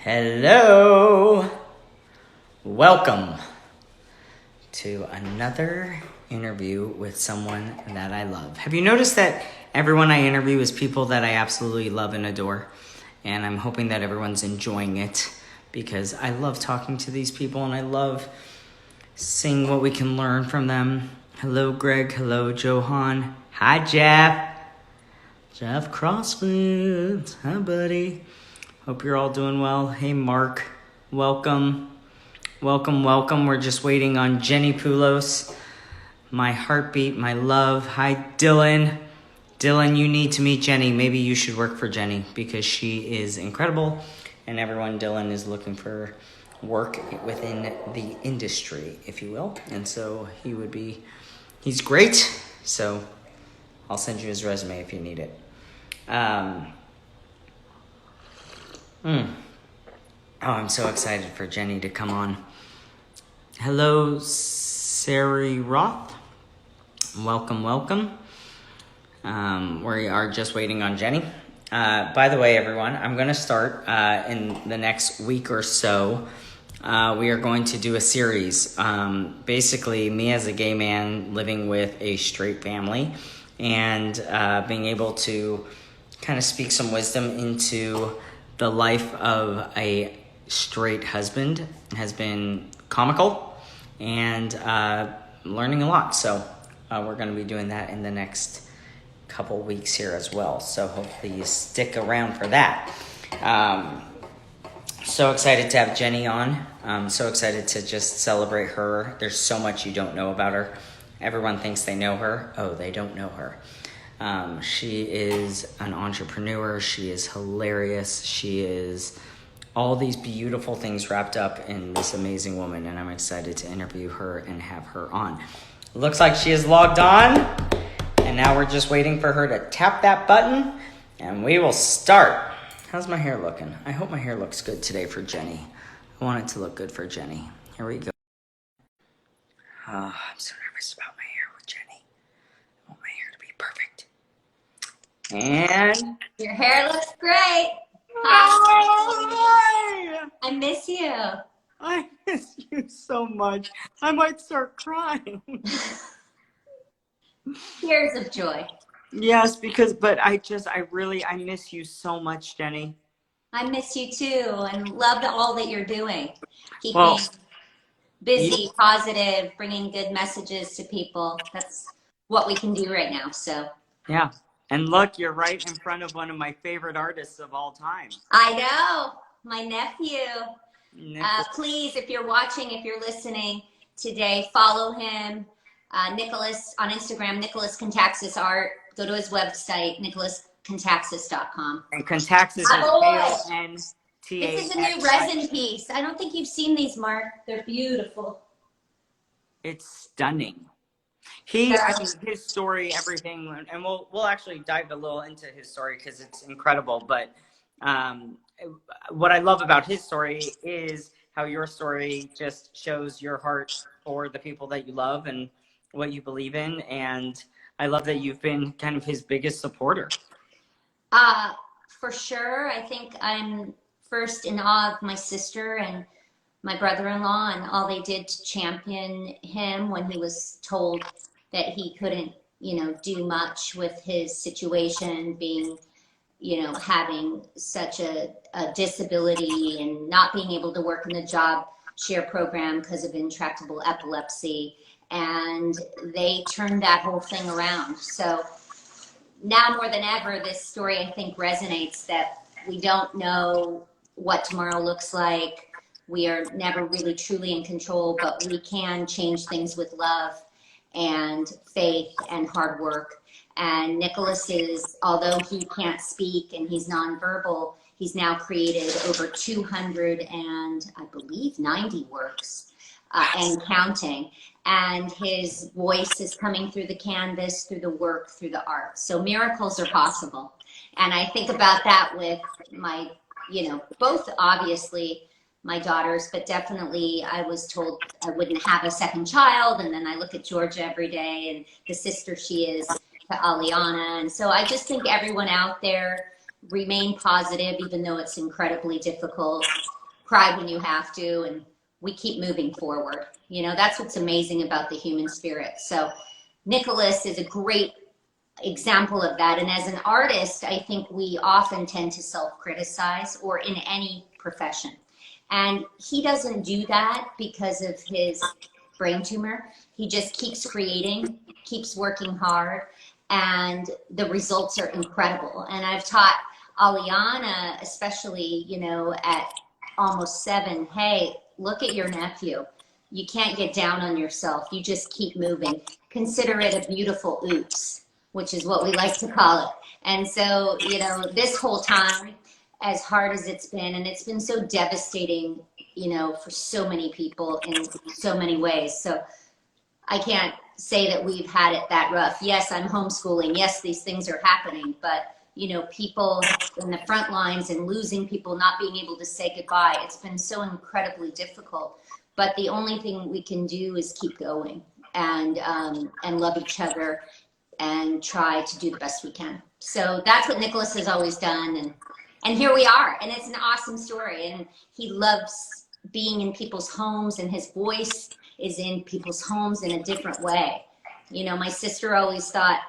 Hello. Welcome to another interview with someone that I love. Have you noticed that everyone I interview is people that I absolutely love and adore? And I'm hoping that everyone's enjoying it because I love talking to these people and I love seeing what we can learn from them. Hello, Greg. Hello, Johan. Hi, Jeff. Jeff CrossFit. Hi, buddy. Hope you're all doing well. Hey, Mark. Welcome. Welcome. We're just waiting on jennipulos. My heartbeat, my love. Hi, Dylan. Dylan, you need to meet Jenny. Maybe you should work for Jenny because she is incredible. And everyone, Dylan is looking for work within the industry, if you will. And so he's great. So I'll send you his resume if you need it. Oh, I'm so excited for Jenny to come on. Hello, Sari Roth. Welcome. We are just waiting on Jenny. By the way, everyone, I'm going to start in the next week or so. We are going to do a series. Basically, me as a gay man living with a straight family and being able to kind of speak some wisdom into the life of a straight husband has been comical and learning a lot. So we're going to be doing that in the next couple weeks here as well. So hopefully you stick around for that. So excited to have Jenny on. I'm so excited to just celebrate her. There's so much you don't know about her. Everyone thinks they know her. Oh, they don't know her. She is an entrepreneur. She is hilarious. She is all these beautiful things wrapped up in this amazing woman, and I'm excited to interview her and have her on. Looks like she is logged on, and now we're just waiting for her to tap that button, and we will start. How's my hair looking? I hope my hair looks good today for Jenny. I want it to look good for Jenny. Here we go. I'm so nervous about my hair with Jenny. I want my hair to be perfect. And your hair looks great. Hi. I miss you. I miss you so much. I might start crying. Tears of joy. Yes, but I miss you so much, Jenny. I miss you too, and love all that you're doing. Keeping busy, positive, bringing good messages to people. That's what we can do right now. So yeah. And look, you're right in front of one of my favorite artists of all time. I know, my nephew. Please, if you're watching, if you're listening today, follow him. Nicholas on Instagram, Nicholas Contaxis Art. Go to his website, nicholascontaxis.com. And Contaxis is Kontaxis. This is a new resin piece. I don't think you've seen these, Mark. They're beautiful. It's stunning. His story, everything, and we'll actually dive a little into his story because it's incredible. But what I love about his story is how your story just shows your heart for the people that you love and what you believe in. And I love that you've been kind of his biggest supporter. For sure. I think I'm first in awe of my sister and my brother-in-law and all they did to champion him when he was told that he couldn't, do much with his situation, being, having such a disability and not being able to work in the job share program because of intractable epilepsy. And they turned that whole thing around. So now more than ever, this story, I think, resonates that we don't know what tomorrow looks like. We are never really truly in control, but we can change things with love and faith and hard work. And Nicholas is, although he can't speak and he's nonverbal, he's now created over 200 and I believe 90 works and counting. And his voice is coming through the canvas, through the work, through the art. So miracles are possible. And I think about that with my, both obviously my daughters, but definitely I was told I wouldn't have a second child. And then I look at Georgia every day and the sister she is to Aliana. And so I just think everyone out there, remain positive, even though it's incredibly difficult. cry when you have to, and we keep moving forward. You know, that's what's amazing about the human spirit. So Nicholas is a great example of that. And as an artist, I think we often tend to self-criticize, or in any profession. And he doesn't do that because of his brain tumor. He just keeps creating, keeps working hard, and the results are incredible. And I've taught Aliana, especially, you know, at almost 7, hey, look at your nephew. You can't get down on yourself. You just keep moving. Consider it a beautiful oops, which is what we like to call it. And so, you know, this whole time, as hard as it's been, and it's been so devastating, you know, for so many people in so many ways. So I can't say that we've had it that rough. Yes, I'm homeschooling. Yes, these things are happening, but you know, people in the front lines and losing people, not being able to say goodbye. It's been so incredibly difficult. But the only thing we can do is keep going and love each other and try to do the best we can. So that's what Nicholas has always done, and here we are, and it's an awesome story. And he loves being in people's homes, and his voice is in people's homes in a different way. You know, my sister always thought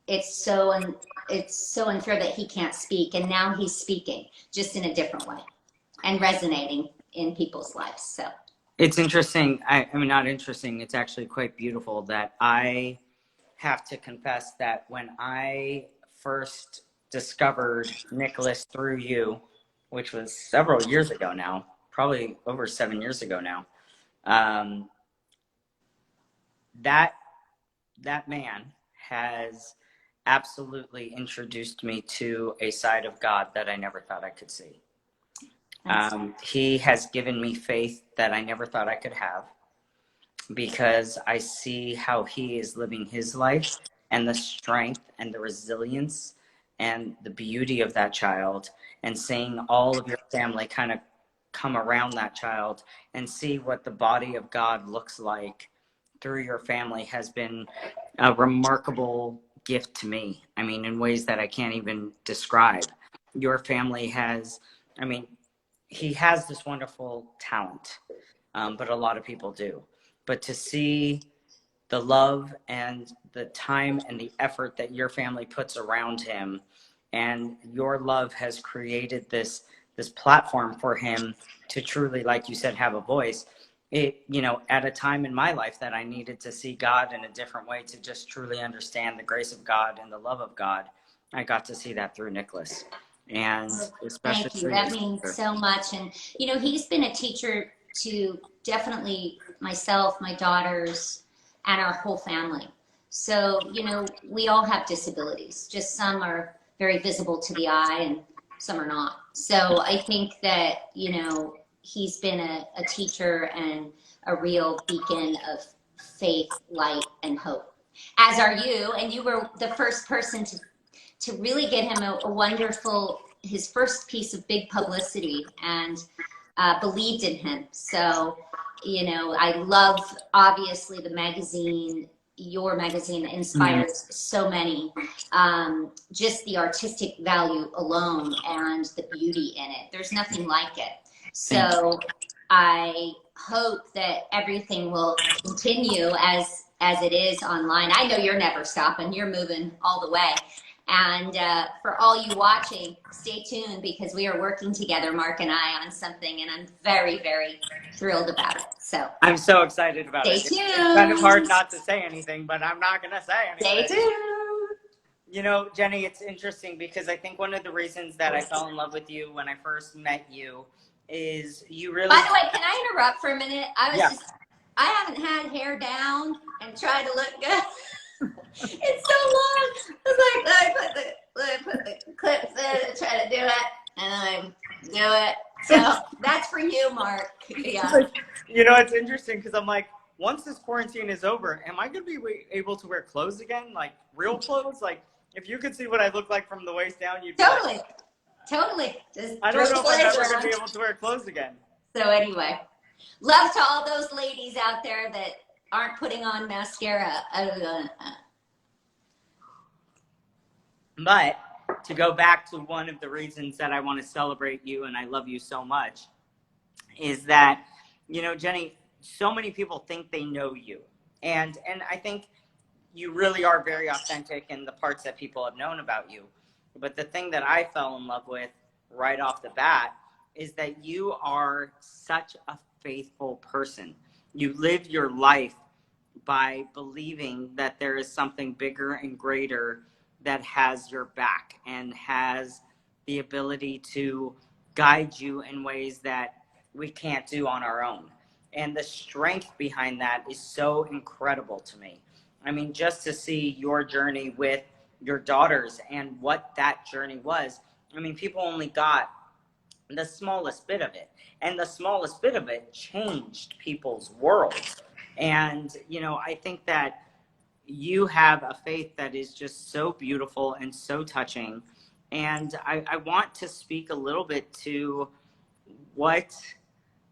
it's so unfair that he can't speak, and now he's speaking just in a different way and resonating in people's lives. So It's interesting. I mean, not interesting. It's actually quite beautiful that I have to confess that when I first discovered Nicholas through you, which was several years ago now, probably over 7 years ago now, um, that that man has absolutely introduced me to a side of God that I never thought I could see. He has given me faith that I never thought I could have, because I see how he is living his life, and the strength and the resilience and the beauty of that child, and seeing all of your family kind of come around that child and see what the body of God looks like through your family has been a remarkable gift to me. I mean, in ways that I can't even describe. Your family has, I mean, he has this wonderful talent, but a lot of people do. But to see the love and the time and the effort that your family puts around him, and your love has created this platform for him to truly, like you said, have a voice. It, you know, at a time in my life that I needed to see God in a different way, to just truly understand the grace of God and the love of God, I got to see that through Nicholas, and especially thank you. through your That means sister. so much. And, you know, he's been a teacher to definitely myself, my daughters, and our whole family. So, you know, we all have disabilities, just some are very visible to the eye and some are not. So I think that, you know, he's been a teacher and a real beacon of faith, light, and hope, as are you. And you were the first person to really get him a wonderful, his first piece of big publicity, and believed in him. So, you know, I love, obviously, the magazine, your magazine inspires so many. Just the artistic value alone and the beauty in it. There's nothing like it. So I hope that everything will continue as it is online. I know you're never stopping. You're moving all the way. And for all you watching, stay tuned, because we are working together, Mark and I, on something, and I'm very, very thrilled about it. So I'm so excited about stay it. It's kind of hard tuned. not to say anything, but I'm not going to say Stay anything. tuned. You know, Jenny, it's interesting because I think one of the reasons that I fell in love with you when I first met you is you really. By the way, can I interrupt for a minute? Yeah. I haven't had hair down and tried to look good. It's so long. It's like, let me put the clips in and try to do it, and then I do it. So that's for you, Mark. Yeah. You know, it's interesting because I'm like, once this quarantine is over, am I going to be able to wear clothes again? Like real clothes? Like, if you could see what I look like from the waist down, you'd Totally. be like, Totally. Just I don't know if I'm ever going to be able to wear clothes again. So anyway, love to all those ladies out there that aren't putting on mascara. But to go back to one of the reasons that I want to celebrate you and I love you so much is that, Jenny, so many people think they know you. And I think you really are very authentic in the parts that people have known about you. But the thing that I fell in love with right off the bat is that you are such a faithful person. You live your life by believing that there is something bigger and greater that has your back and has the ability to guide you in ways that we can't do on our own. And the strength behind that is so incredible to me. I mean, just to see your journey with your daughters and what that journey was. I mean, people only got the smallest bit of it, and the smallest bit of it changed people's worlds. And I think that you have a faith that is just so beautiful and so touching. And I want to speak a little bit to what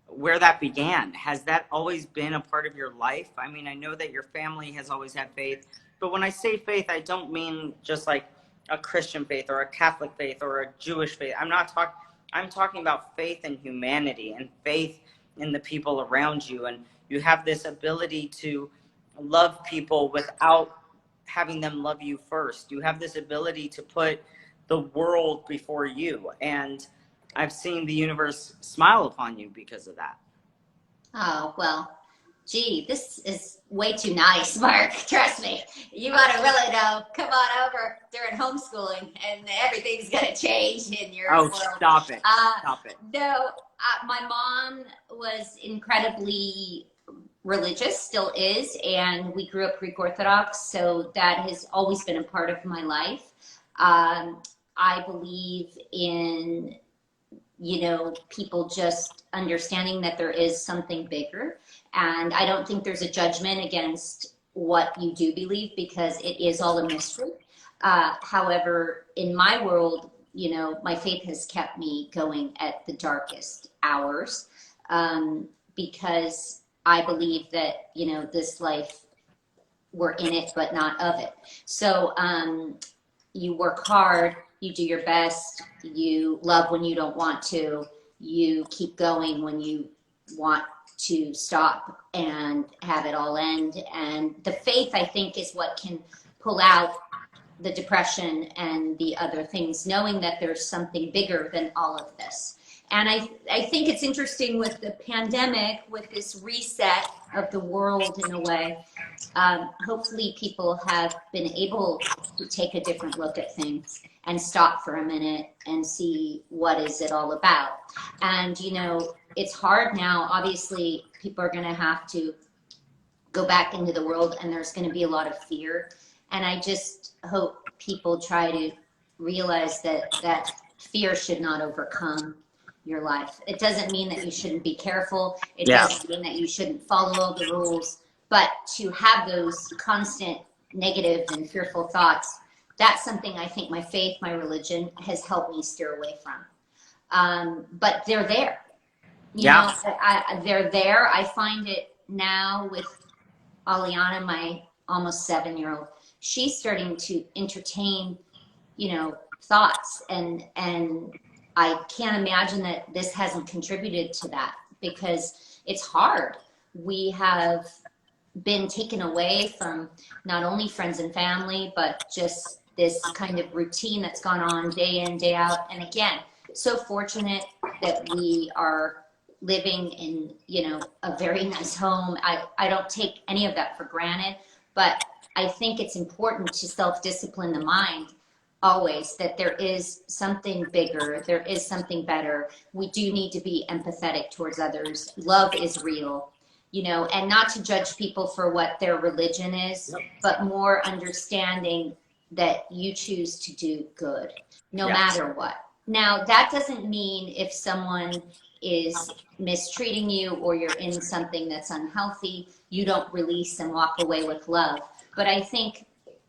where that began. Has that always been a part of your life? I mean, I know that your family has always had faith, but when I say faith, I don't mean just like a Christian faith or a Catholic faith or a Jewish faith. I'm talking about faith in humanity and faith in the people around you. And you have this ability to love people without having them love you first. You have this ability to put the world before you. And I've seen the universe smile upon you because of that. Oh, well, gee, this is way too nice, Mark. Trust me. You want to really know, come on over during homeschooling and everything's going to change in your Oh, world. stop it. Stop it. No, my mom was incredibly religious, still is, and we grew up Greek Orthodox, so that has always been a part of my life. I believe in people just understanding that there is something bigger. And I don't think there's a judgment against what you do believe because it is all a mystery. However, in my world, my faith has kept me going at the darkest hours because I believe that, this life, we're in it, but not of it. So you work hard, you do your best, you love when you don't want to, you keep going when you want to stop and have it all end. And the faith, I think, is what can pull out the depression and the other things, knowing that there's something bigger than all of this. And I think it's interesting with the pandemic, with this reset of the world in a way, hopefully people have been able to take a different look at things and stop for a minute and see what is it all about. And, it's hard now. Obviously, people are going to have to go back into the world and there's going to be a lot of fear. And I just hope people try to realize that fear should not overcome your life. It doesn't mean that you shouldn't be careful. It doesn't mean that you shouldn't follow all the rules. But to have those constant negative and fearful thoughts, that's something I think my faith, my religion has helped me steer away from. But they're there. They're there. I find it now with Aliana, my almost 7-year-old. She's starting to entertain, thoughts. And I can't imagine that this hasn't contributed to that because it's hard. We have been taken away from not only friends and family, but just this kind of routine that's gone on day in, day out. And again, so fortunate that we are living in, a very nice home. I don't take any of that for granted, but I think it's important to self-discipline the mind always, that there is something bigger, there is something better. We do need to be empathetic towards others. Love is real. And not to judge people for what their religion is, but more understanding that you choose to do good, no matter what. Now, that doesn't mean if someone is mistreating you or you're in something that's unhealthy, you don't release and walk away with love. But I think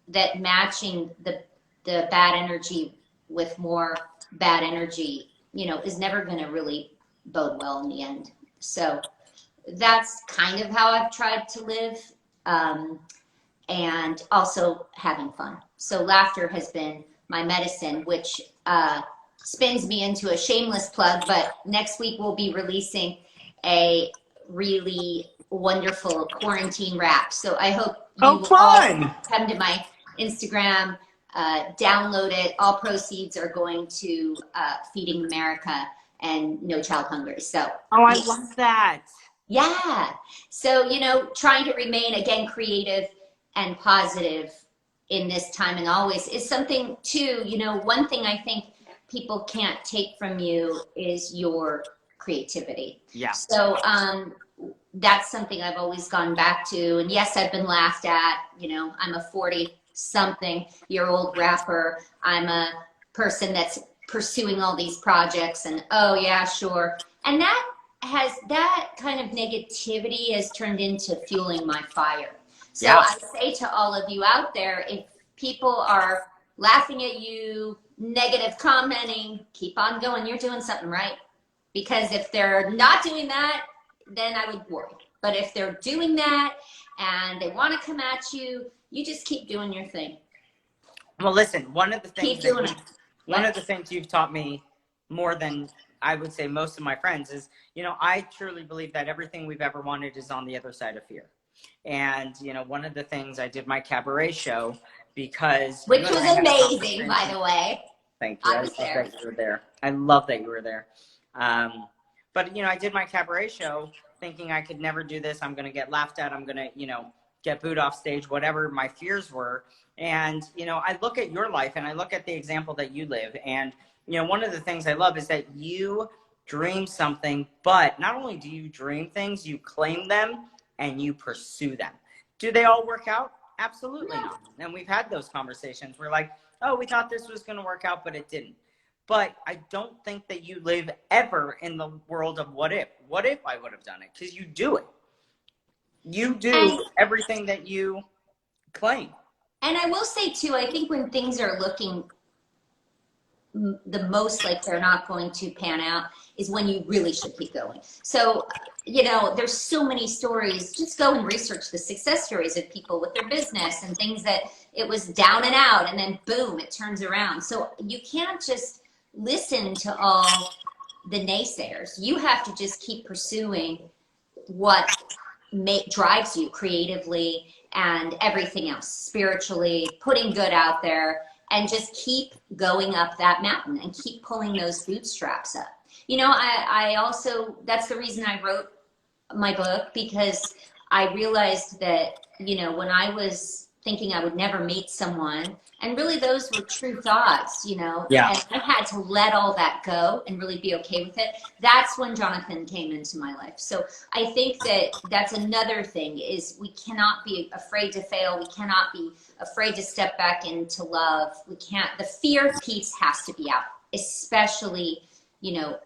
that matching the bad energy with more bad energy, is never going to really bode well in the end. So that's kind of how I've tried to live, and also having fun. So laughter has been my medicine, which spins me into a shameless plug, but next week we'll be releasing a really wonderful quarantine wrap. So I hope you Oh, will all fun. come to my Instagram, download it. All proceeds are going to Feeding America and No Child Hungry. So, Oh, I yes. love that. Yeah. So, trying to remain again creative and positive in this time and always is something too, one thing I think people can't take from you is your creativity. Yeah. So, that's something I've always gone back to. And yes, I've been laughed at. I'm a 40-something-year-old rapper. I'm a person that's pursuing all these projects and, oh, yeah, sure. And that kind of negativity has turned into fueling my fire. So Yeah. I say to all of you out there, if people are laughing at you, negative commenting, keep on going. You're doing something right. Because if they're not doing that, then I would worry. But if they're doing that and they want to come at you, you just keep doing your thing. Well, listen, one of the Keep things doing it. one of the things you've taught me more than I would say most of my friends is, I truly believe that everything we've ever wanted is on the other side of fear. And, one of the things I did my cabaret show because Which you and was I had a amazing, by conversation. the way. Thank you. I I was love there. that you were there. I love that you were there. But, I did my cabaret show thinking I could never do this. I'm going to get laughed at. I'm going to, get booed off stage, whatever my fears were. And, I look at your life and I look at the example that you live. And, one of the things I love is that you dream something, but not only do you dream things, you claim them and you pursue them. Do they all work out? Absolutely not. And we've had those conversations. We're like, oh, we thought this was going to work out, but it didn't. But I don't think that you live ever in the world of what if. What if I would have done it? Because you do it. You do everything that you claim. And I will say, too, I think when things are looking the most like they're not going to pan out is when you really should keep going. So, there's so many stories. Just go and research the success stories of people with their business and things that it was down and out and then boom, it turns around. So you can't just listen to all the naysayers. You have to just keep pursuing what drives you creatively and everything else, spiritually, putting good out there, and just keep going up that mountain and keep pulling those bootstraps up. I also, that's the reason I wrote my book, because I realized that, when I was thinking I would never meet someone, and really those were true thoughts, Yeah. and I had to let all that go and really be okay with it. That's when Jonathan came into my life. So I think that that's another thing, is we cannot be afraid to fail. We cannot be afraid to step back into love. The fear piece has to be out, especially,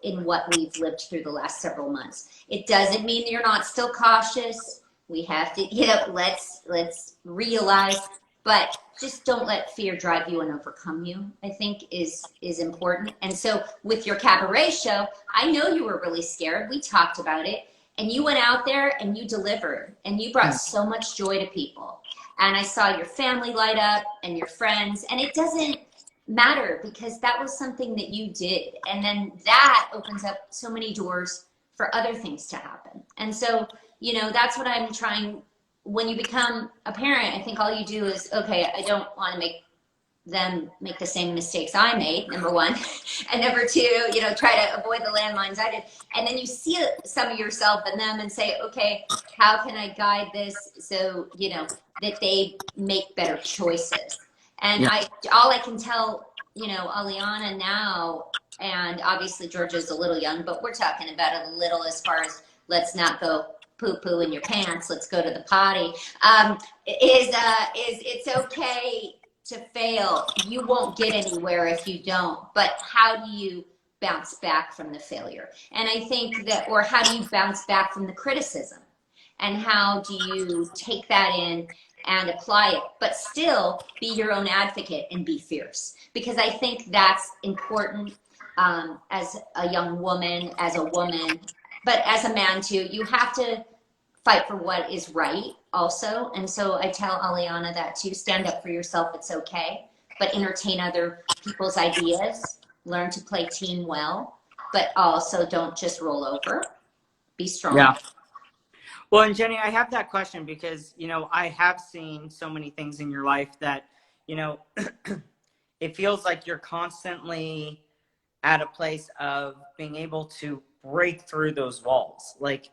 in what we've lived through the last several months. It doesn't mean you're not still cautious. We have to, let's realize, but just don't let fear drive you and overcome you, I think is important. And so with your cabaret show, I know you were really scared. We talked about it, and you went out there and you delivered, and you brought so much joy to people. And I saw your family light up and your friends, and it doesn't matter because that was something that you did. And then that opens up so many doors for other things to happen. And so, that's what I'm trying. When you become a parent, I think all you do is, okay, I don't want to make them make the same mistakes I made, number one. And number two, try to avoid the landmines I did. And then you see some of yourself in them and say, okay, how can I guide this so, that they make better choices? And all I can tell, Aliana now, and obviously Georgia's a little young, but we're talking about a little as far as let's not go poo-poo in your pants, let's go to the potty, is it's okay to fail. You won't get anywhere if you don't, but how do you bounce back from the failure? And I think that, or how do you bounce back from the criticism? And how do you take that in and apply it, but still be your own advocate and be fierce? Because I think that's important as a young woman, as a woman, but as a man too. You have to fight for what is right also. And so I tell Aliana that too, stand up for yourself, it's okay, but entertain other people's ideas. learn to play team well, but also don't just roll over. Be strong. Yeah. Well, and Jenny, I have that question because, you know, I have seen so many things in your life that, you know, it feels like you're constantly at a place of being able to break through those walls. Like,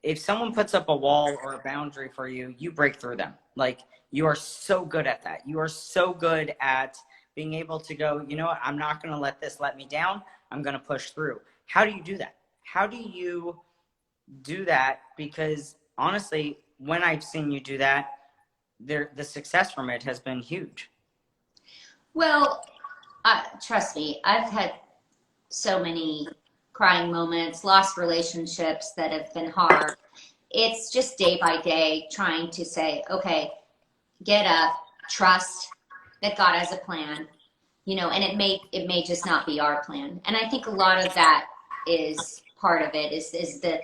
if someone puts up a wall or a boundary for you, you break through them. Like, you are so good at that. You are so good at being able to go, you know what, I'm not going to let this let me down. I'm going to push through. How do you do that? How do you do that? Because honestly, when I've seen you do that, the success from it has been huge. Well, trust me, I've had so many crying moments, lost relationships that have been hard. It's just day by day trying to say, okay, get up, trust that God has a plan, and it may just not be our plan. And I think a lot of that is part of it is the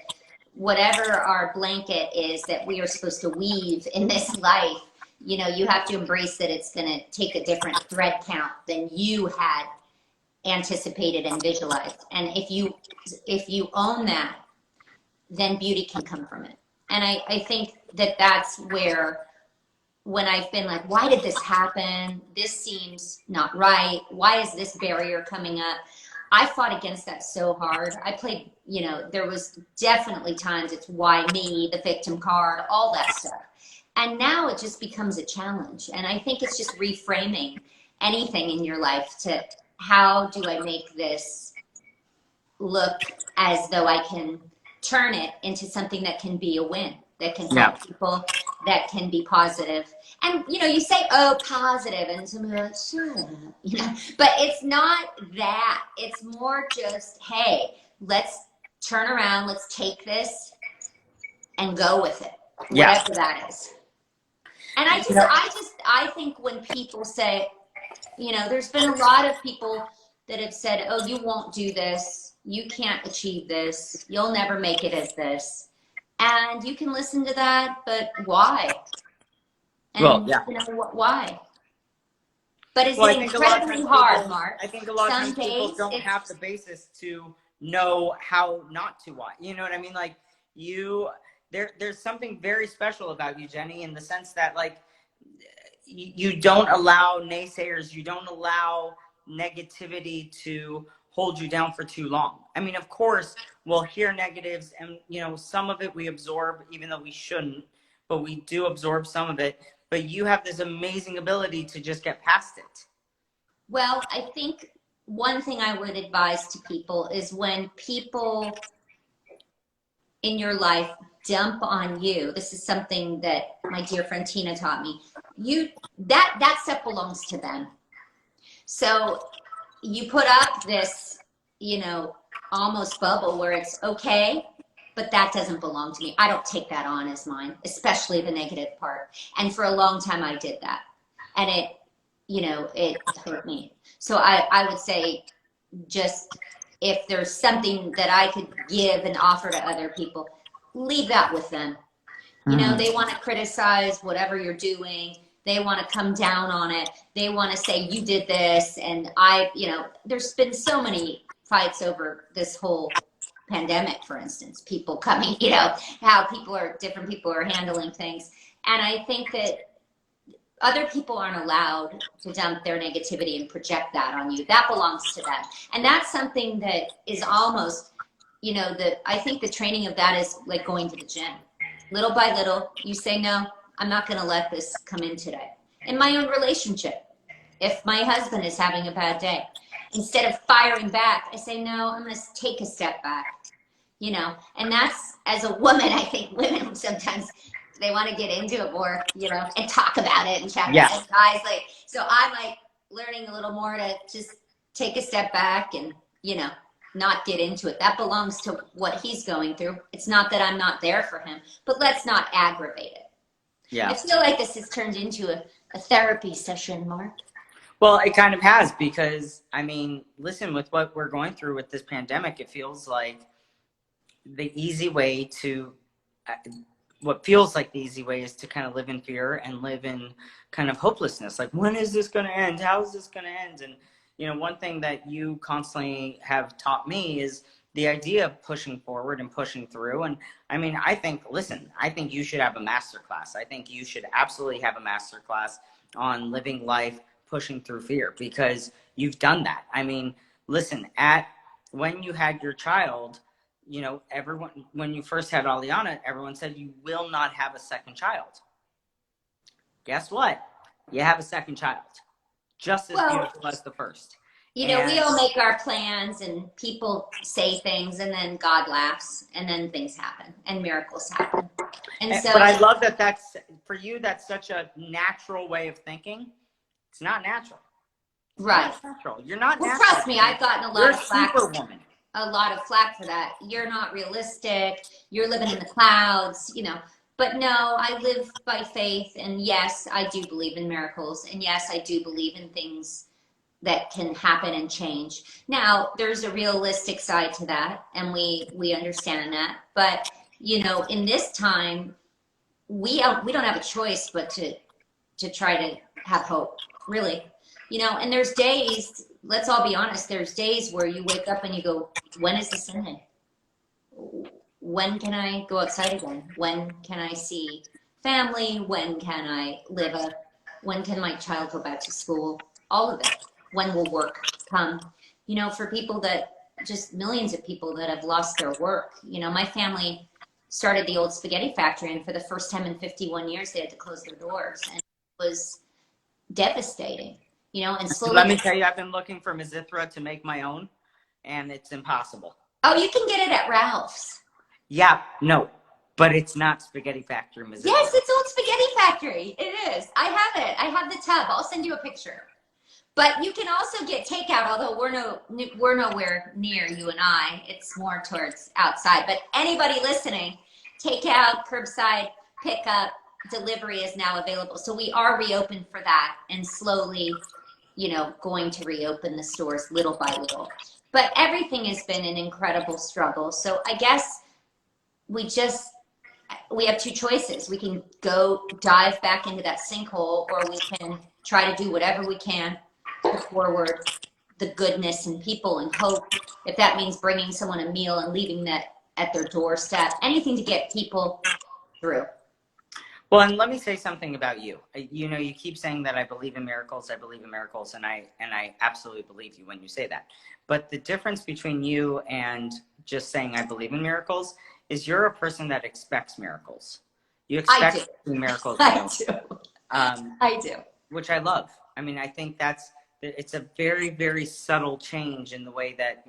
whatever our blanket is that we are supposed to weave in this life. You have to embrace that it's going to take a different thread count than you had anticipated and visualized. And if you own that, then beauty can come from it. And I think that that's where, when I've been like, why did this happen? This seems not right. Why is this barrier coming up? I fought against that so hard. I played, there was definitely times it's why me, the victim card, all that stuff. And now it just becomes a challenge. And I think it's just reframing anything in your life to, how do I make this look as though I can turn it into something that can be a win, that can Yeah. help people, that can be positive. And you say, oh, positive, and somebody like, shut up, but it's not that. It's more just, hey, let's turn around, let's take this and go with it, Yeah. whatever that is. And I think when people say, there's been a lot of people that have said, oh, you won't do this, you can't achieve this, you'll never make it as this. And you can listen to that, but why? And Well, yeah. Why? But is Well, I it think a lot of incredibly times hard, people, Mark? I think a lot of Some times people days don't it's have the basis to know how not to why. You know what I mean? Like, there's something very special about you, Jenny, in the sense that, like, you don't allow naysayers, you don't allow negativity to hold you down for too long. I mean, of course, we'll hear negatives, and some of it we absorb, even though we shouldn't, but we do absorb some of it. But you have this amazing ability to just get past it. Well, I think one thing I would advise to people is, when people in your life dump on you, this is something that my dear friend Tina taught me. That stuff belongs to them. So you put up this, almost bubble where it's okay, but that doesn't belong to me. I don't take that on as mine, especially the negative part. And for a long time I did that. And it hurt me. So I would say, just, if there's something that I could give and offer to other people, leave that with them. They want to criticize whatever you're doing. They want to come down on it. They want to say, you did this. And there's been so many fights over this whole pandemic, for instance, people coming, how different people are handling things. And I think that other people aren't allowed to dump their negativity and project that on you. That belongs to them. And that's something that is almost, I think the training of that is like going to the gym. Little by little, you say, no, I'm not going to let this come in today. In my own relationship, if my husband is having a bad day, instead of firing back, I say, no, I'm going to take a step back. And that's, as a woman, I think women sometimes, they want to get into it more, and talk about it and chat about it. Guys, so I'm learning a little more to just take a step back and, not get into it. That belongs to what he's going through. It's not that I'm not there for him, but let's not aggravate it. Yeah. I feel like this has turned into a therapy session, Mark. Well, it kind of has, because, I mean, listen, with what we're going through with this pandemic, it feels like the easy way to, what feels like the easy way is to kind of live in fear and live in kind of hopelessness. Like, when is this going to end? How is this going to end? And, one thing that you constantly have taught me is the idea of pushing forward and pushing through. And I mean, I think you should have a master class. I think you should absolutely have a master class on living life pushing through fear, because you've done that. I mean, listen, when you had your child, everyone, when you first had Aliana, everyone said you will not have a second child. Guess what? You have a second child, just as Well, beautiful as the first. we And all make our plans and people say things and then God laughs and then things happen and miracles happen. And but so, I love that that's for you. That's such a natural way of thinking. It's not natural. It's right. not natural. You're not Well, natural. trust me, I've gotten You're a superwoman. a lot of flack for that. You're not realistic. You're living in the clouds. But no, I live by faith. And yes, I do believe in miracles. And yes, I do believe in things that can happen and change. Now, there's a realistic side to that, and we understand that. But in this time, we don't have a choice but to try to have hope, really. And there's days, let's all be honest, there's days where you wake up and you go, when is the Sunday? When can I go outside again? When can I see family? When can my child go back to school? All of it. When will work come? For people just millions of people that have lost their work. My family started the old spaghetti factory, and for the first time in 51 years, they had to close their doors. And it was devastating, and slowly. Let me tell you, I've been looking for Mizithra to make my own, and it's impossible. Oh, you can get it at Ralph's. Yeah, no, but it's not Spaghetti Factory Mizithra. Yes, it's old spaghetti factory. It is. I have it. I have the tub. I'll send you a picture. But you can also get takeout, although we're nowhere near you and I. It's more towards outside. But anybody listening, takeout, curbside, pickup, delivery is now available. So we are reopened for that, and slowly, going to reopen the stores little by little. But everything has been an incredible struggle. So I guess we have two choices. We can go dive back into that sinkhole, or we can try to do whatever we can to forward the goodness and people and hope. If that means bringing someone a meal and leaving that at their doorstep, anything to get people through. Well, and let me say something about you. You keep saying that I believe in miracles, and I absolutely believe you when you say that. But the difference between you and just saying I believe in miracles is you're a person that expects miracles. You expect miracles. I do. I do. Which I love. I mean, I think it's a very, very subtle change in the way that,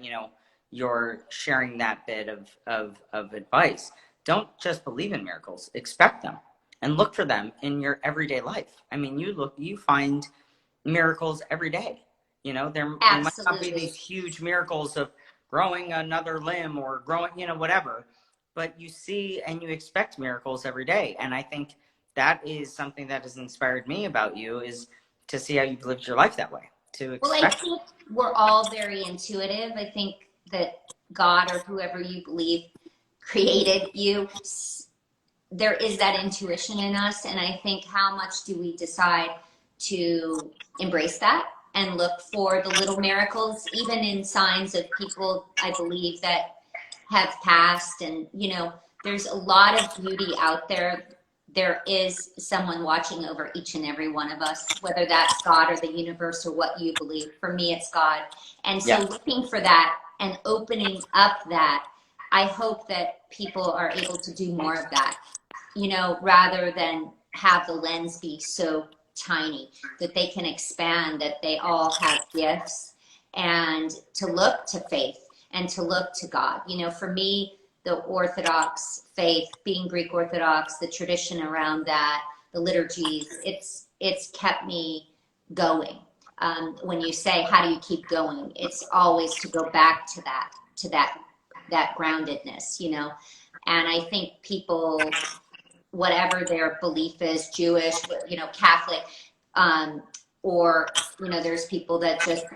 you're sharing that bit of advice. Don't just believe in miracles, expect them and look for them in your everyday life. I mean, you find miracles every day. There might not be these huge miracles of growing another limb or growing, whatever, but you see and you expect miracles every day. And I think that is something that has inspired me about you, is to see how you've lived your life that way. Well, I think we're all very intuitive. I think that God, or whoever you believe created you, there is that intuition in us. And I think, how much do we decide to embrace that and look for the little miracles, even in signs of people, I believe, that have passed. And, there's a lot of beauty out there. There is someone watching over each and every one of us, whether that's God or the universe or what you believe. For me, it's God. And so looking for that and opening up that, I hope that people are able to do more of that, rather than have the lens be so tiny, that they can expand, that they all have gifts, and to look to faith and to look to God. For me, the Orthodox faith, being Greek Orthodox, the tradition around that, the liturgies, it's kept me going. When you say, how do you keep going? It's always to go back to that groundedness, And I think people, whatever their belief is, Jewish, Catholic, or, there's people that just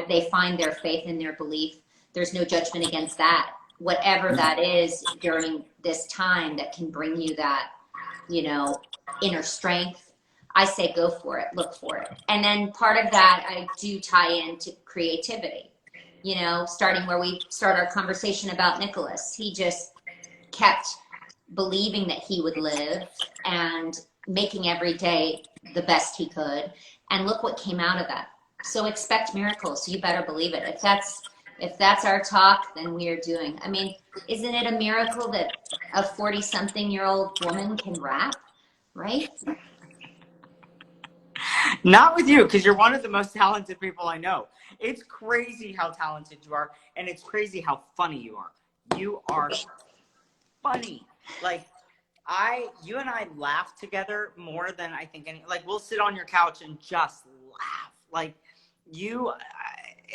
they find their faith in their belief. There's no judgment against that. Whatever that is during this time that can bring you that, inner strength, I say go for it, look for it. And then part of that I do tie into creativity. You know, starting where we start our conversation about Nicholas. He just kept believing that he would live and making every day the best he could. And look what came out of that. So expect miracles. You better believe it. If that's our talk, then we are doing. I mean, isn't it a miracle that a 40-something-year-old woman can rap, right? Not with you, because you're one of the most talented people I know. It's crazy how talented you are, and it's crazy how funny you are. You are funny. Like, you and I laugh together more than I think any. Like, we'll sit on your couch and just laugh. Like, you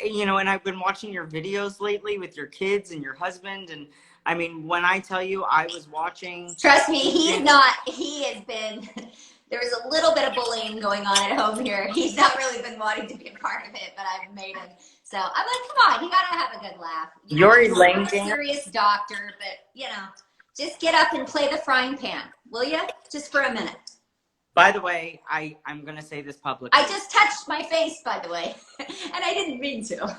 know, and I've been watching your videos lately with your kids and your husband, and I mean, when I tell you, I was watching. Trust me, he has been. There was a little bit of bullying going on at home here. He's not really been wanting to be a part of it, but I've made him. So I'm like, come on, you gotta have a good laugh. You're I'm a serious doctor, but you know, just get up and play the frying pan, will you? Just for a minute. By the way, I'm gonna say this publicly. I just touched my face, by the way, and I didn't mean to.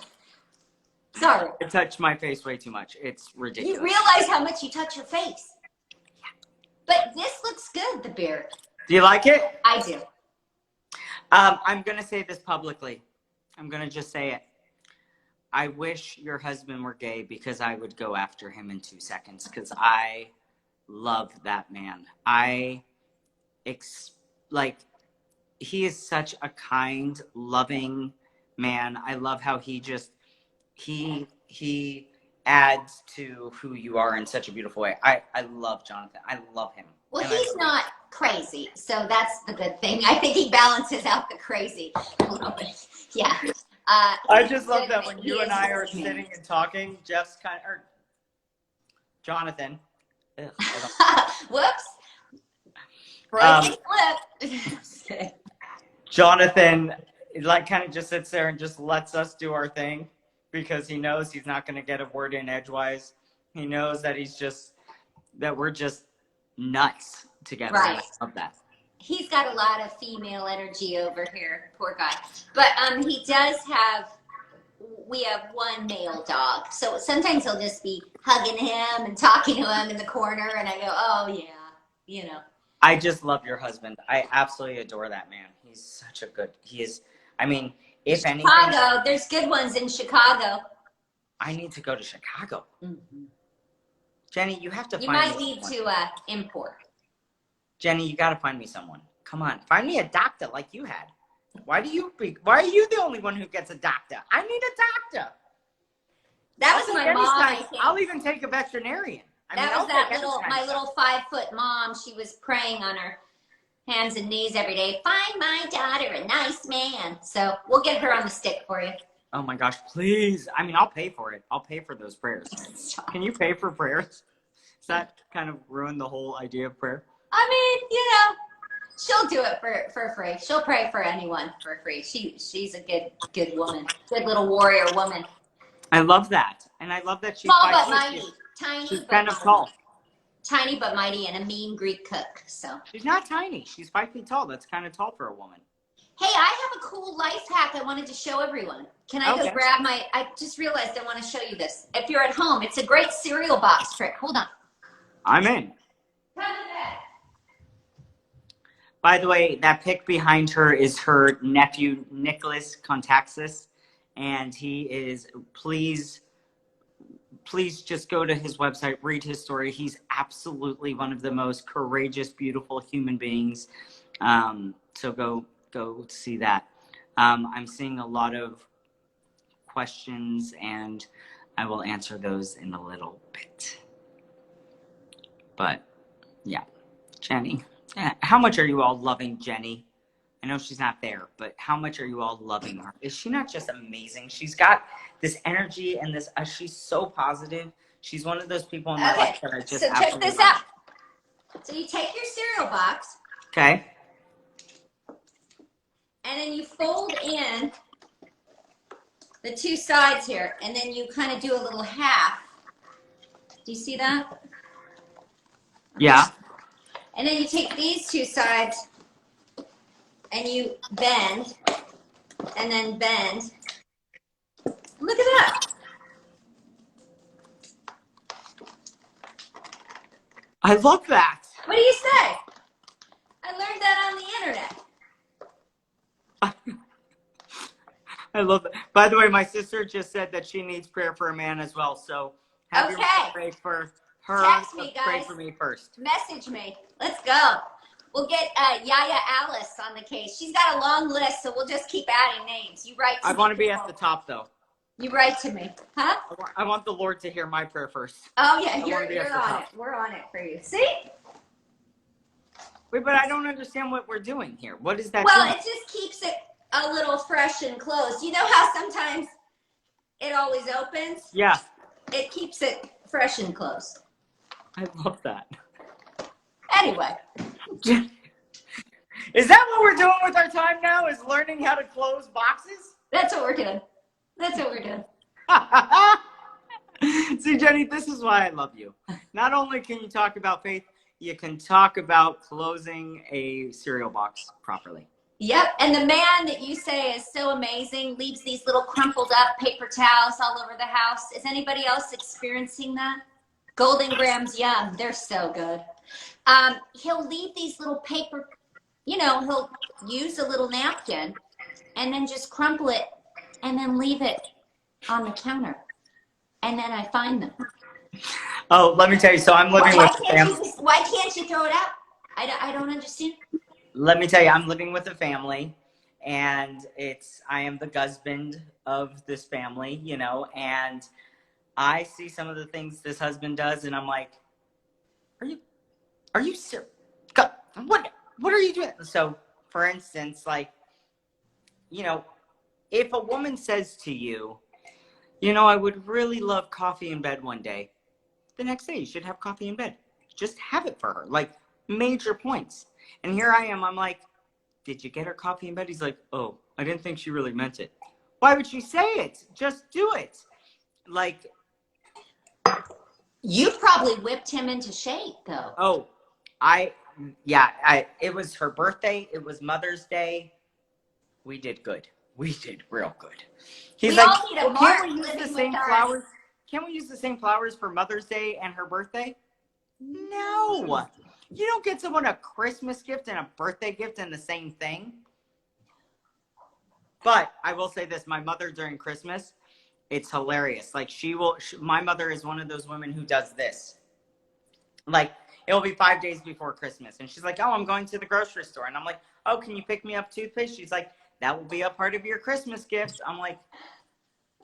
Sorry. I touched my face way too much. It's ridiculous. You realize how much you touch your face. Yeah. But this looks good, the beard. Do you like it? I do. I'm going to say this publicly. I'm going to just say it. I wish your husband were gay because I would go after him in 2 seconds because I love that man. He is such a kind, loving man. I love how he adds to who you are in such a beautiful way. I love Jonathan. I love him. Well, he's not crazy, so that's the good thing. I think he balances out the crazy a little bit. Yeah. I just love that when you and I are sitting and talking, Jeff's Jonathan. Whoops. Flip. Jonathan, like, kind of just sits there and just lets us do our thing because he knows he's not going to get a word in edgewise. He knows that we're just nuts together. Right. I love that. He's got a lot of female energy over here, poor guy. But we have one male dog. So sometimes he'll just be hugging him and talking to him in the corner. And I go, oh, yeah, you know. I just love your husband. I absolutely adore that man. He's such a good, if anything. Chicago, there's good ones in Chicago. I need to go to Chicago. Mm-hmm. Jenny, you have to You find might me need someone. to import. Jenny, you got to find me someone. Come on. Find me a doctor like you had. Why are you the only one who gets a doctor? I need a doctor. That was my mom. I think. I'll even take a veterinarian. My little 5-foot mom. She was praying on her hands and knees every day. Find my daughter a nice man. So we'll get her on the stick for you. Oh my gosh, please. I'll pay for it. I'll pay for those prayers. Can you pay for prayers? Does that kind of ruin the whole idea of prayer? She'll do it for free. She'll pray for anyone for free. She's a good woman. Good little warrior woman. I love that. And I love that she's small but mighty. Tiny she's but kind of tall. Tiny but mighty and a mean Greek cook. So she's not tiny. She's 5 feet tall. That's kind of tall for a woman. Hey, I have a cool life hack I wanted to show everyone. Can I go grab I just realized I want to show you this. If you're at home, it's a great cereal box trick. Hold on. I'm in. Come to that. By the way, that pic behind her is her nephew, Nicholas Contaxis. And he is, please just go to his website, read his story. He's absolutely one of the most courageous, beautiful human beings. So go see that. I'm seeing a lot of questions and I will answer those in a little bit. But yeah, Jenny, how much are you all loving Jenny? I know she's not there, but how much are you all loving her? Is she not just amazing? She's got this energy and this, she's so positive. She's one of those people in my life that I just absolutely check this out. So you take your cereal box. Okay. And then you fold in the two sides here. And then you kind of do a little half. Do you see that? Yeah. And then you take these two sides and you bend, and then bend. Look at that. I love that. What do you say? I learned that on the internet. I love that. By the way, my sister just said that she needs prayer for a man as well. So have your Okay. pray for her. Text me, Pray guys. for me first. Message me. Let's go. We'll get Yaya Alice on the case. She's got a long list, so we'll just keep adding names. You write to I me. want to be at the top, though. You write to me. Huh? I want the Lord to hear my prayer first. Oh, yeah, I wanna be at you're the on top. it. We're on it for you. See? Wait, but I don't understand what we're doing here. What is that Well, doing? it just keeps it a little fresh and closed. You know how sometimes it always opens? Yeah. It keeps it fresh and closed. I love that. Anyway. Is that what we're doing with our time now? Is learning how to close boxes? That's what we're doing. That's what we're doing. See, Jenny, this is why I love you. Not only can you talk about faith, you can talk about closing a cereal box properly. Yep. And the man that you say is so amazing leaves these little crumpled up paper towels all over the house. Is anybody else experiencing that? Golden Grams Yum. They're so good. He'll leave these little paper, he'll use a little napkin and then just crumple it and then leave it on the counter. And then I find them. Oh, let me tell you. So I'm living with a family. Why can't you throw it out? I don't understand. Let me tell you, I'm living with a family, and I am the husband of this family, and I see some of the things this husband does, and I'm like, are you serious? What are you doing? So, for instance, like, if a woman says to you, I would really love coffee in bed one day, the next day you should have coffee in bed. Just have it for her. Like, major points. And here I am. I'm like, did you get her coffee in bed? He's like, oh, I didn't think she really meant it. Why would she say it? Just do it. Like, you probably whipped him into shape, though. Oh, it was her birthday. It was Mother's Day. We did good. We did real good. He's like, all need a mark can't we use the living same with us. flowers? Can't we use the same flowers for Mother's Day and her birthday? No. You don't get someone a Christmas gift and a birthday gift and the same thing. But I will say this, my mother during Christmas, it's hilarious. Like my mother is one of those women who does this. Like, it'll be 5 days before Christmas. And she's like, oh, I'm going to the grocery store. And I'm like, oh, can you pick me up toothpaste? She's like, that will be a part of your Christmas gift. I'm like,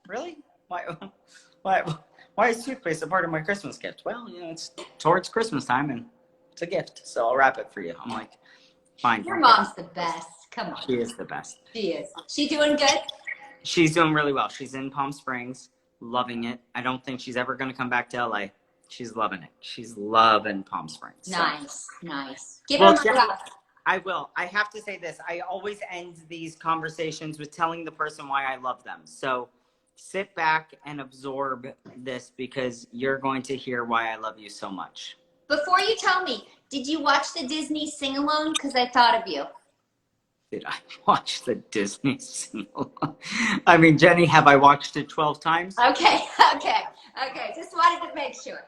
really? Why is toothpaste a part of my Christmas gift? Well, it's towards Christmas time and it's a gift. So I'll wrap it for you. I'm like, fine. Your mom's the best. Come on. She is the best. She is. She doing good? She's doing really well. She's in Palm Springs, loving it. I don't think she's ever going to come back to LA. She's loving it. She's loving Palm Springs. So. Nice. Give her my love. I will. I have to say this. I always end these conversations with telling the person why I love them. So sit back and absorb this because you're going to hear why I love you so much. Before you tell me, did you watch the Disney sing-along? Because I thought of you. Did I watch the Disney sing-along? I mean, Jenny, have I watched it 12 times? Okay. Just wanted to make sure.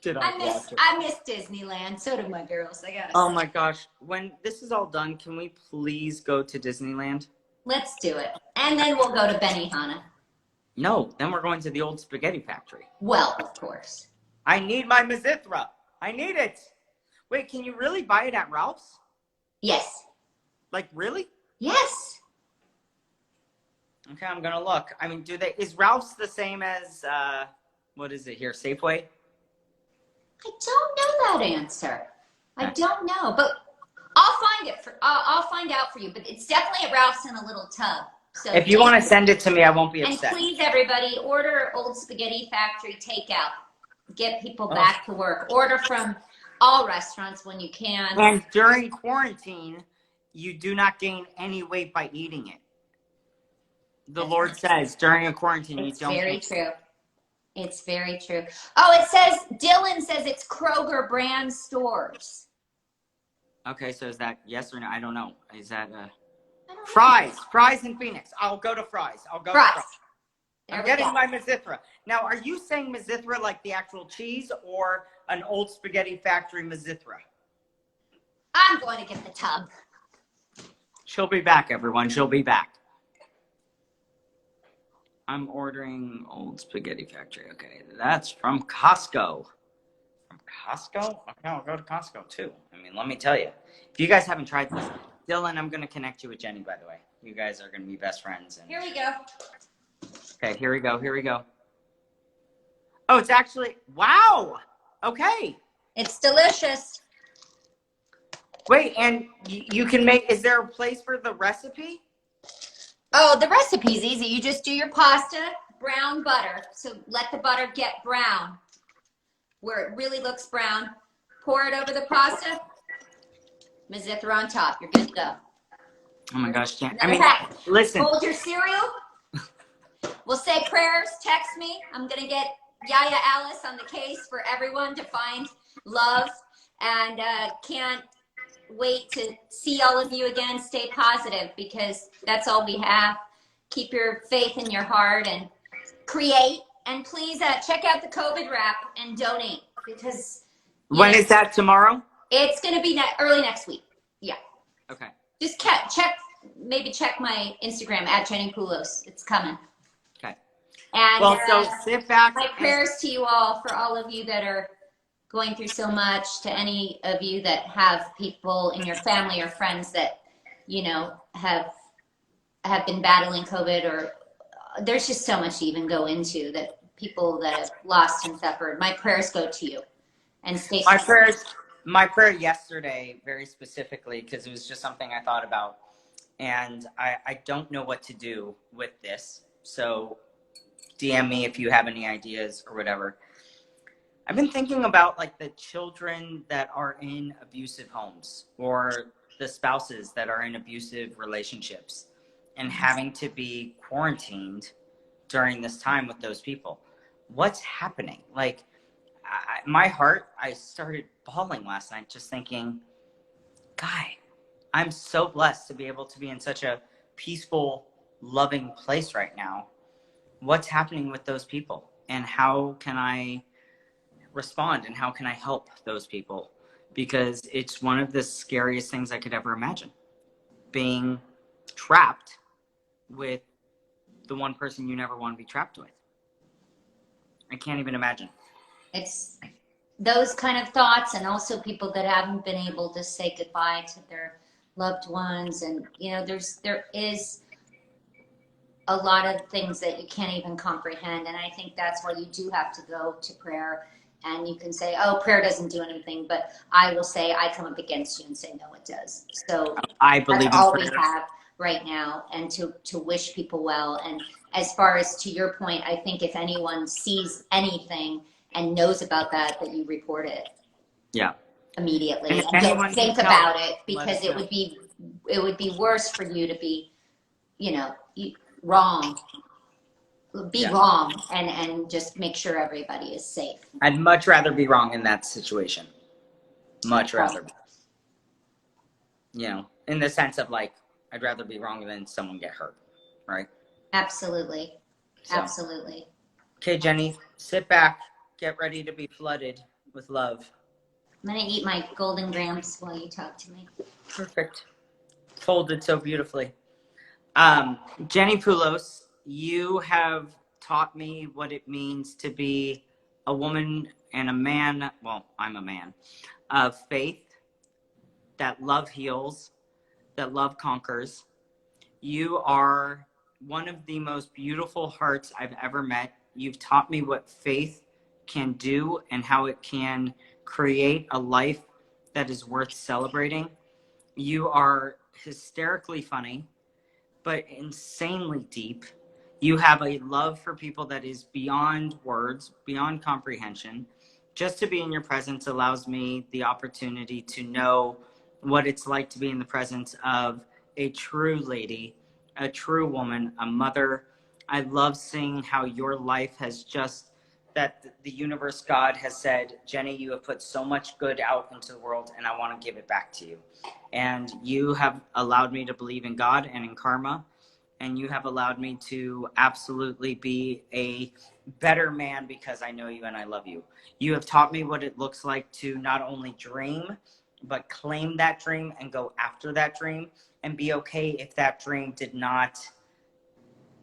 I miss Disneyland. So do my girls. I gotta say. My gosh. When this is all done, can we please go to Disneyland? Let's do it. And then we'll go to Benihana. No, then we're going to the old spaghetti factory. Well, of course. I need my Mazithra. I need it. Wait, can you really buy it at Ralph's? Yes. Like, really? Yes. Okay, I'm going to look. I mean, is Ralph's the same as, what is it here, Safeway? I don't know that answer. I don't know, but I'll find out for you. But it's definitely at Ralph's in a little tub. So if you want to send it to me, I won't be upset. And please, everybody, order Old Spaghetti Factory takeout. Get people back to work. Order from all restaurants when you can. And during quarantine, you do not gain any weight by eating it. The Lord says during a quarantine, you don't. It's very true. It's very true. Oh, Dylan says it's Kroger brand stores. Okay, so is that yes or no? I don't know. Is that I don't know. Fries in Phoenix? I'll go to Fries. Fries. There I'm we getting go. my Mizithra. Now, are you saying Mizithra like the actual cheese or an old spaghetti factory Mizithra? I'm going to get the tub. She'll be back, everyone. She'll be back. I'm ordering old spaghetti factory. Okay, that's from Costco. From Costco? Okay, I'll go to Costco too. I mean, let me tell you. If you guys haven't tried this, Dylan, I'm going to connect you with Jenny, by the way. You guys are going to be best friends. And... Here we go. Okay, here we go. Here we go. Oh, it's actually, wow. Okay. It's delicious. Wait, and you can make, is there a place for the recipe? Oh, the recipe's easy. You just do your pasta, brown butter. So let the butter get brown, where it really looks brown. Pour it over the pasta. Mizithra on top. You're good to go. Oh my gosh, Jen. Another hack. Listen. Hold your cereal. We'll say prayers. Text me. I'm going to get Yaya Alice on the case for everyone to find love. And can't wait to see all of you again. Stay positive because that's all we have. Keep your faith in your heart and create. And please check out the COVID wrap and donate because when is that, tomorrow? It's going to be early next week. Yeah. Okay. Just maybe check my Instagram at jennipulos. It's coming. Okay. And well, so sit back. My prayers to you all, for all of you that are going through so much, to any of you that have people in your family or friends that, you know, have been battling COVID, or there's just so much to even go into, that people that have lost and suffered. My prayers go to you, and stay safe. My prayer yesterday, very specifically, because it was just something I thought about, and I don't know what to do with this. So DM me if you have any ideas or whatever. I've been thinking about like the children that are in abusive homes, or the spouses that are in abusive relationships, and having to be quarantined during this time with those people. What's happening? Like, my heart, I started bawling last night just thinking, God, I'm so blessed to be able to be in such a peaceful, loving place right now. What's happening with those people, and how can I respond, and how can I help those people? Because it's one of the scariest things I could ever imagine, being trapped with the one person you never want to be trapped with. I can't even imagine. It's those kind of thoughts, and also people that haven't been able to say goodbye to their loved ones. And, you know, there is a lot of things that you can't even comprehend. And I think that's why you do have to go to prayer. And you can say, oh, prayer doesn't do anything. But I will say, I come up against you and say, no, it does. So I believe that's all prayer. We have right now, and to wish people well. And as far as to your point, I think if anyone sees anything and knows about that you report it. Yeah. Immediately. And don't think about it, because it would be worse for you to be, you know, wrong. Wrong and just make sure everybody is safe. I'd much rather be wrong in that situation. Much rather. You know, in the sense of like, I'd rather be wrong than someone get hurt, right? Absolutely. So. Absolutely. Okay, Jenny, sit back, get ready to be flooded with love. I'm going to eat my golden grams while you talk to me. Perfect. Folded so beautifully. Jenny Pulos, you have taught me what it means to be a woman and a man, well, I'm a man, of faith, that love heals, that love conquers. You are one of the most beautiful hearts I've ever met. You've taught me what faith can do and how it can create a life that is worth celebrating. You are hysterically funny, but insanely deep. You have a love for people that is beyond words, beyond comprehension. Just to be in your presence allows me the opportunity to know what it's like to be in the presence of a true lady, a true woman, a mother. I love seeing how your life has just, that the universe, God, has said, Jenny, you have put so much good out into the world, and I want to give it back to you. And you have allowed me to believe in God and in karma, and you have allowed me to absolutely be a better man because I know you and I love you. You have taught me what it looks like to not only dream, but claim that dream and go after that dream and be okay if that dream did not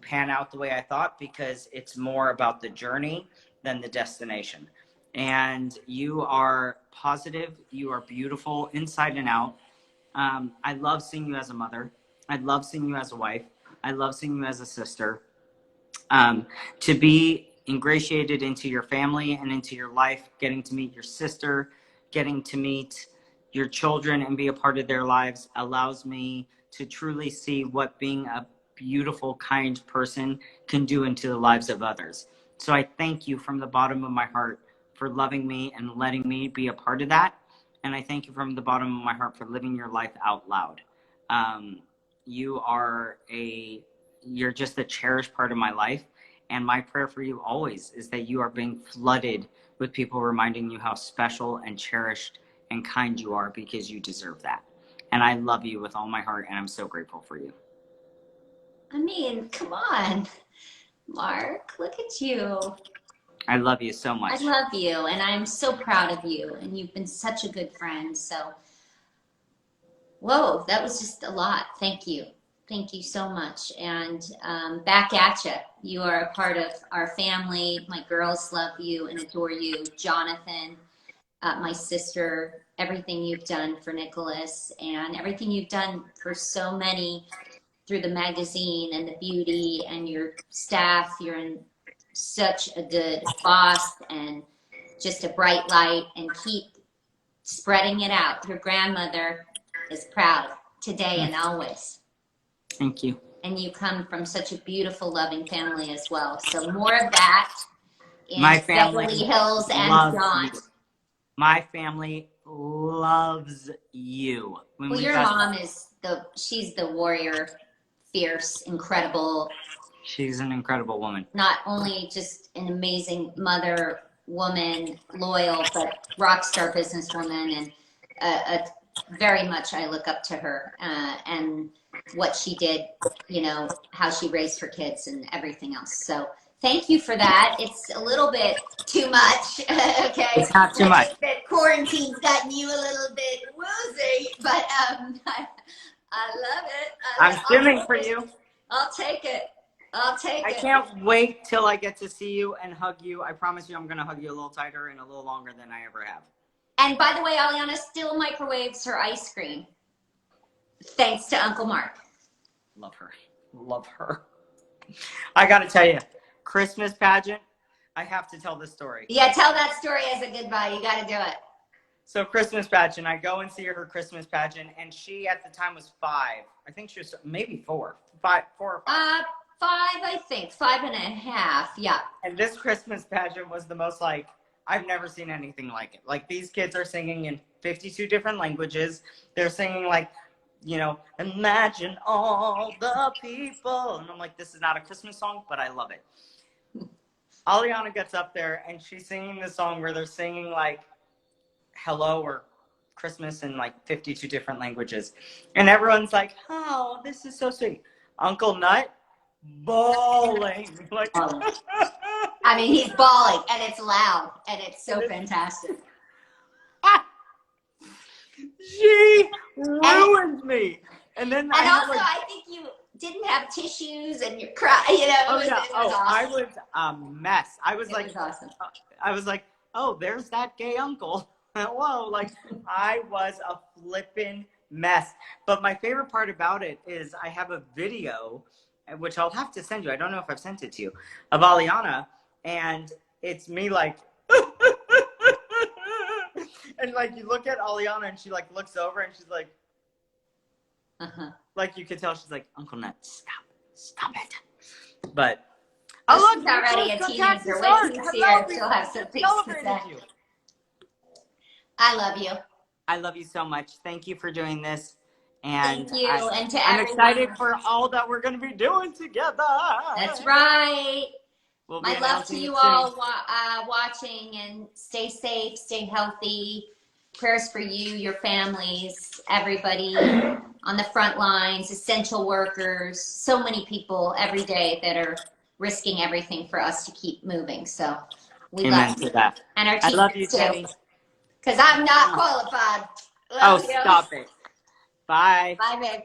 pan out the way I thought, because it's more about the journey than the destination. And you are positive. You are beautiful inside and out. I love seeing you as a mother. I love seeing you as a wife. I love seeing you as a sister. To be ingratiated into your family and into your life, getting to meet your sister, getting to meet your children and be a part of their lives allows me to truly see what being a beautiful, kind person can do into the lives of others. So I thank you from the bottom of my heart for loving me and letting me be a part of that. And I thank you from the bottom of my heart for living your life out loud. You are you're just a cherished part of my life. And my prayer for you always is that you are being flooded with people reminding you how special and cherished and kind you are, because you deserve that. And I love you with all my heart, and I'm so grateful for you. I mean, come on, Mark, look at you. I love you so much. I love you, and I'm so proud of you, and you've been such a good friend. So, whoa, that was just a lot. Thank you. Thank you so much. And back at you. You are a part of our family. My girls love you and adore you. Jonathan, my sister, everything you've done for Nicholas and everything you've done for so many through the magazine and the beauty and your staff. You're in such a good boss and just a bright light, and keep spreading it out. Your grandmother is proud today and always. Thank you. And you come from such a beautiful, loving family as well. So more of that in My family Beverly Hills and loves beyond. you. My family loves you. Well, your mom is she's the warrior, fierce, incredible. She's an incredible woman. Not only just an amazing mother, woman, loyal, but rock star businesswoman, and very much I look up to her and what she did, you know, how she raised her kids and everything else. So thank you for that. It's a little bit too much, okay? It's not too much. That quarantine's gotten you a little bit woozy, but I love it. I'm stimming for you. I'll take it. I'll take it. I can't wait till I get to see you and hug you. I promise you I'm going to hug you a little tighter and a little longer than I ever have. And by the way, Aliana still microwaves her ice cream. Thanks to Uncle Mark. Love her. Love her. I got to tell you, Christmas pageant, I have to tell this story. Yeah, tell that story as a goodbye. You got to do it. So Christmas pageant, I go and see her Christmas pageant, and she at the time was 5. I think she was maybe 4. 4 or 5. 5, I think. 5.5. Yeah. And this Christmas pageant was the most like, I've never seen anything like it. Like, these kids are singing in 52 different languages. They're singing like, you know, imagine all the people. And I'm like, this is not a Christmas song, but I love it. Aliana gets up there and she's singing this song where they're singing like hello or Christmas in like 52 different languages. And everyone's like, oh, this is so sweet. Uncle Nut, bawling. Like, I mean, he's bawling, and it's loud, and it's so fantastic. She ruined me. And then I think you didn't have tissues, and you're crying. You know, it was awesome. I was a mess. I was awesome. I was like, oh, there's that gay uncle. Whoa, like, I was a flippin' mess. But my favorite part about it is I have a video, which I'll have to send you. I don't know if I've sent it to you, of Aliana, and it's me like, and like, you look at Aliana and she like looks over and she's like, like, you could tell she's like, Uncle Nut, stop it. But she's already a teenager. Wait till you see her. She'll have some things to say. I love you. I love you so much. Thank you for doing this. And thank you. I'm excited for all that we're going to be doing together. That's right. We'll be My love to announcing it you soon. all watching, and stay safe, stay healthy. Prayers for you, your families, everybody on the front lines, essential workers, so many people every day that are risking everything for us to keep moving. So we Amen love to you. that. And our I love you, teachers too, Jenny. because I'm not qualified. Oh, Love you. stop it. Bye. Bye, babe.